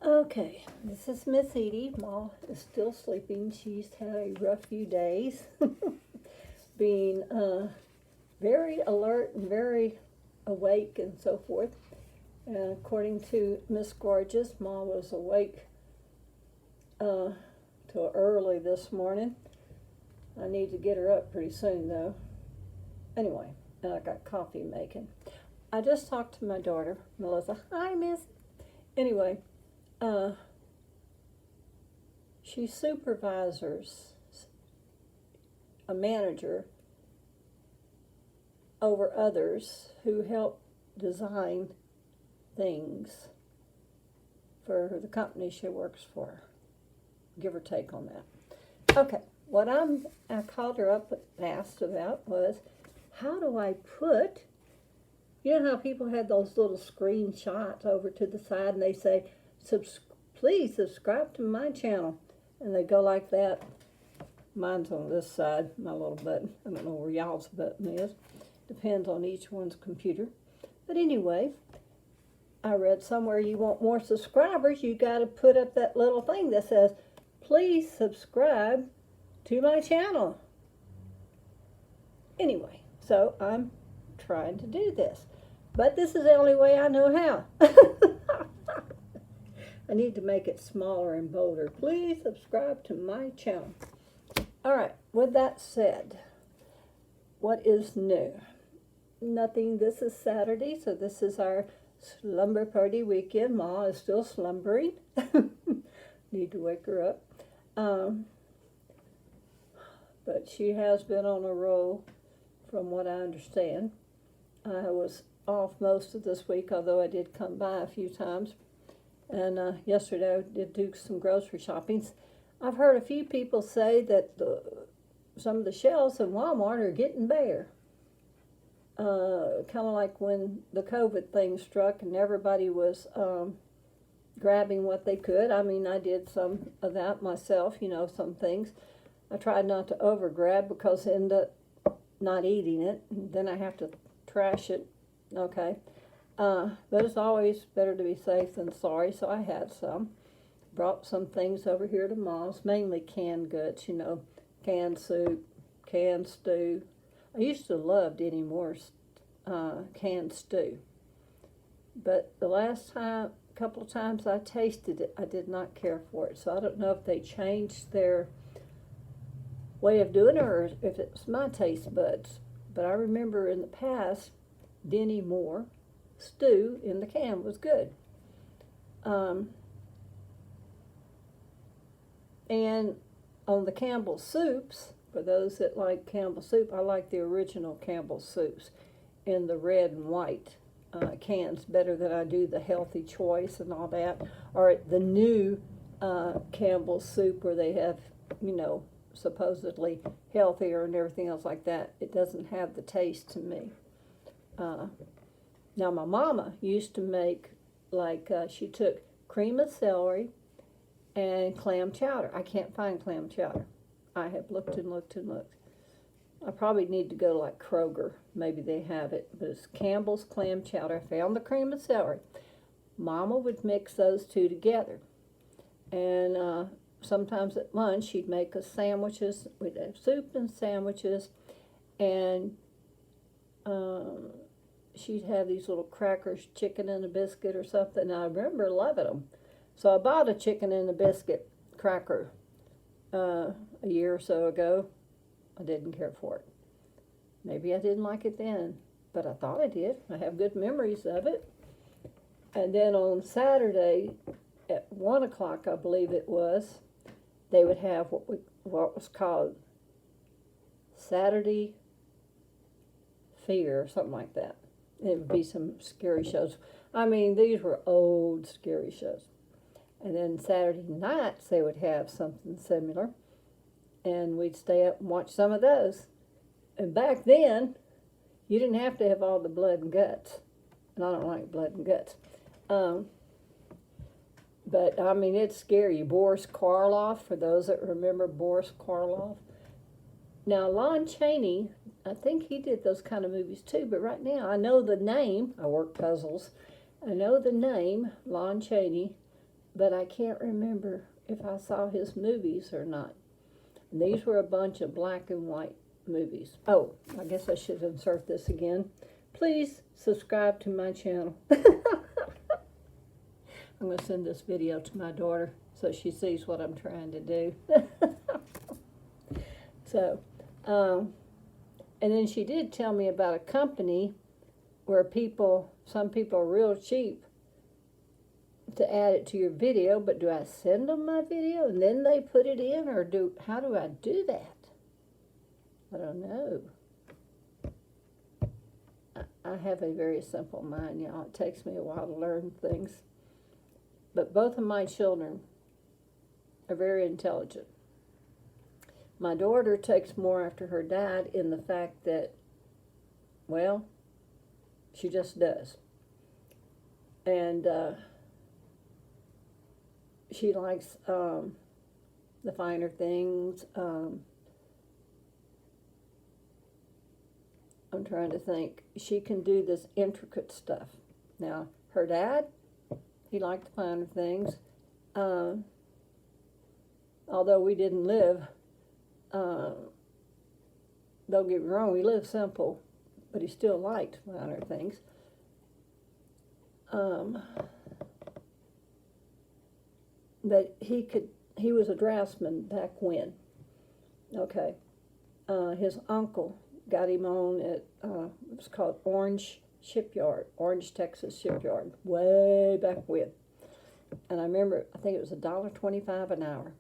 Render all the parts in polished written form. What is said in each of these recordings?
Okay, this is Miss Eadie. Ma is still sleeping. She's had a rough few days, being very alert and very awake and so forth. And according to Miss Gorgeous, Ma was awake till early this morning. I need to get her up pretty soon though. Anyway, and I got coffee making. I just talked to my daughter, Melissa. Hi, Miss. Anyway, she supervises a manager over others who help design things for the company she works for. Give or take on that. Okay, what I called her up and asked about was, how do I put, you know how people had those little screenshots over to the side and they say, please subscribe to my channel. And they go like that. Mine's on this side, my little button. I don't know where y'all's button is. Depends on each one's computer. But anyway, I read somewhere you want more subscribers, you got to put up that little thing that says, please subscribe to my channel. Anyway, so I'm trying to do this. But this is the only way I know how. I need to make it smaller and bolder. Please subscribe to my channel. All right, with that said, what is new? Nothing. This is Saturday, so this is our slumber party weekend. Ma is still slumbering. Need to wake her up. But she has been on a roll from what I understand. I was off most of this week, although I did come by a few times. And yesterday I did do some grocery shopping. I've heard a few people say that some of the shelves in Walmart are getting bare. Kind of like when the COVID thing struck and everybody was grabbing what they could. I mean, I did some of that myself, some things. I tried not to over grab because I end up not eating it. And then I have to trash it. Okay. But it's always better to be safe than sorry, so I had some. Brought some things over here to Mom's, mainly canned goods, canned soup, canned stew. I used to love Eddie Moore's canned stew. But the last couple of times I tasted it, I did not care for it. So I don't know if they changed their way of doing it or if it's my taste buds. But I remember in the past, Denny Moore stew in the can was good. And on the Campbell soups, for those that like Campbell soup, I like the original Campbell soups in the red and white cans better than I do the Healthy Choice and all that, or the new Campbell soup where they have, supposedly healthier and everything else like that. It doesn't have the taste to me. Now, my mama used to make, she took cream of celery and clam chowder. I can't find clam chowder. I have looked and looked and looked. I probably need to go like Kroger. Maybe they have it. But it's Campbell's clam chowder. I found the cream of celery. Mama would mix those two together. And sometimes at lunch, she'd make us sandwiches. We'd have soup and sandwiches. And she'd have these little crackers, chicken and a biscuit or something. I remember loving them. So I bought a chicken and a biscuit cracker a year or so ago. I didn't care for it. Maybe I didn't like it then, but I thought I did. I have good memories of it. And then on Saturday at 1 o'clock, I believe it was, they would have what was called Saturday Fear or something like that. It would be some scary shows. I mean, these were old scary shows. And then Saturday nights, they would have something similar. And we'd stay up and watch some of those. And back then, you didn't have to have all the blood and guts. And I don't like blood and guts. But, I mean, it's scary. Boris Karloff, for those that remember Boris Karloff. Now, Lon Chaney, I think he did those kind of movies too. But right now, I know the name. I work puzzles. I know the name, Lon Chaney. but I can't remember if I saw his movies or not. And these were a bunch of black and white movies. Oh, I guess I should insert this again. Please subscribe to my channel. I'm going to send this video to my daughter so she sees what I'm trying to do. So, and then she did tell me about a company where some people are real cheap to add it to your video, but do I send them my video and then they put it in, or how do I do that? I don't know. I have a very simple mind, y'all. It takes me a while to learn things. But both of my children are very intelligent. My daughter takes more after her dad in the fact that, well, she just does. And she likes the finer things. I'm trying to think. She can do this intricate stuff. Now, her dad, he liked the finer things. Although we didn't live, don't get me wrong, we lived simple, but he still liked finer things. But he was a draftsman back when. Okay. His uncle got him on at, it was called Orange, Texas Shipyard, way back when. And I remember, I think it was $1.25 an hour.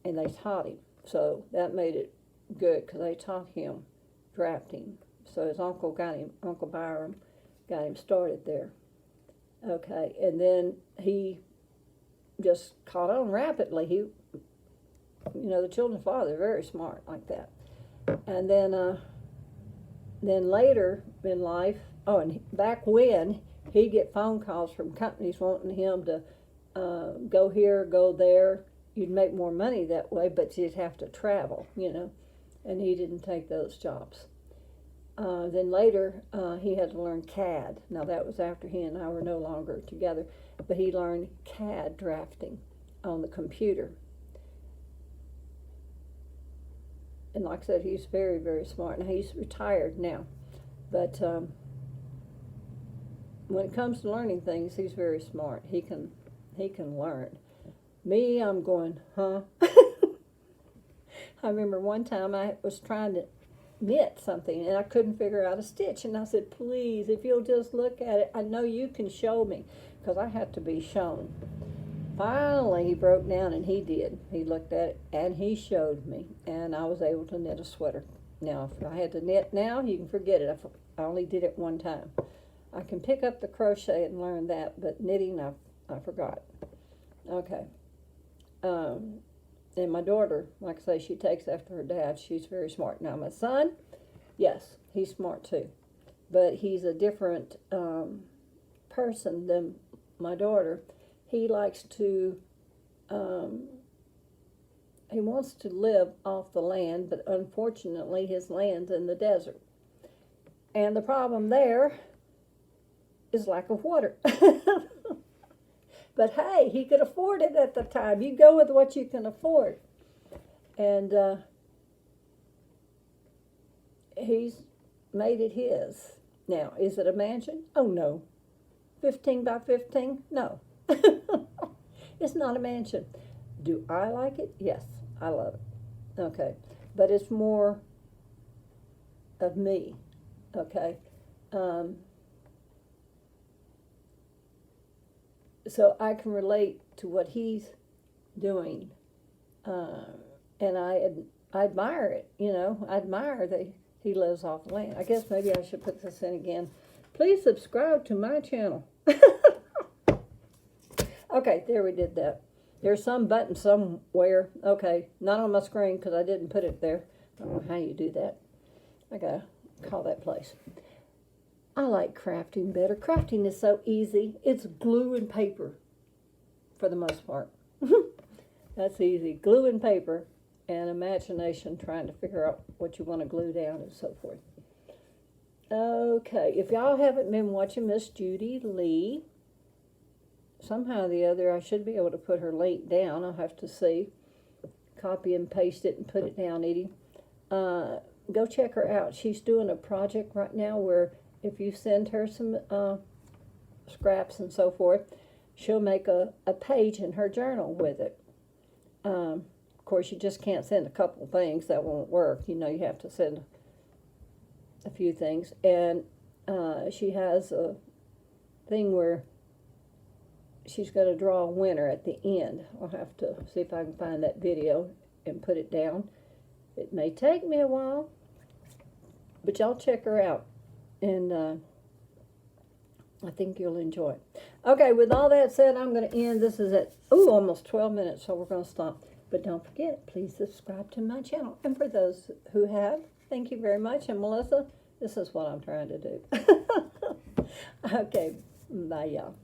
And they taught him. So that made it good, because they taught him drafting. So his uncle Uncle Byram got him started there. Okay, and then he just caught on rapidly. The children's father, very smart like that. And then later in life, and back when, he'd get phone calls from companies wanting him to go here, go there. You'd make more money that way, but you'd have to travel, and he didn't take those jobs. Then later, he had to learn CAD. Now, that was after he and I were no longer together, but he learned CAD drafting on the computer. And like I said, he's very, very smart. Now, he's retired now, but when it comes to learning things, he's very smart. He can learn. Me, I'm going, huh? I remember one time I was trying to knit something, and I couldn't figure out a stitch. And I said, please, if you'll just look at it, I know you can show me, because I had to be shown. Finally, he broke down, and he did. He looked at it, and he showed me, and I was able to knit a sweater. Now, if I had to knit now, you can forget it. I only did it one time. I can pick up the crochet and learn that, but knitting, I forgot. Okay. And my daughter, like I say, she takes after her dad. She's very smart. Now, my son, yes, he's smart too. But he's a different person than my daughter. He likes to, he wants to live off the land, but unfortunately his land's in the desert. And the problem there is lack of water. But hey, he could afford it at the time. You go with what you can afford. And he's made it his. Now, is it a mansion? Oh, no. 15 by 15? No. It's not a mansion. Do I like it? Yes, I love it. Okay. But it's more of me. Okay. So I can relate to what he's doing, and I admire it, I admire that he lives off the land. I guess maybe I should put this in again. Please subscribe to my channel. Okay, there we did that. There's some button somewhere. Okay, not on my screen because I didn't put it there. I don't know how you do that. I gotta call that place. I like crafting better. Crafting is so easy. It's glue and paper for the most part. That's easy. Glue and paper and imagination, trying to figure out what you want to glue down and so forth. Okay, if y'all haven't been watching Miss Judy Lee, somehow or the other, I should be able to put her link down. I'll have to see. Copy and paste it and put it down, Eadie. Go check her out. She's doing a project right now where if you send her some scraps and so forth, she'll make a page in her journal with it. Of course, you just can't send a couple things. That won't work. You know, you have to send a few things. And she has a thing where she's going to draw a winner at the end. I'll have to see if I can find that video and put it down. It may take me a while, but y'all check her out, and I think you'll enjoy it. Okay, with all that said, I'm going to end. This is at, almost 12 minutes, so we're going to stop. But don't forget, please subscribe to my channel. And for those who have, thank you very much. And Melissa, this is what I'm trying to do. Okay, bye, y'all.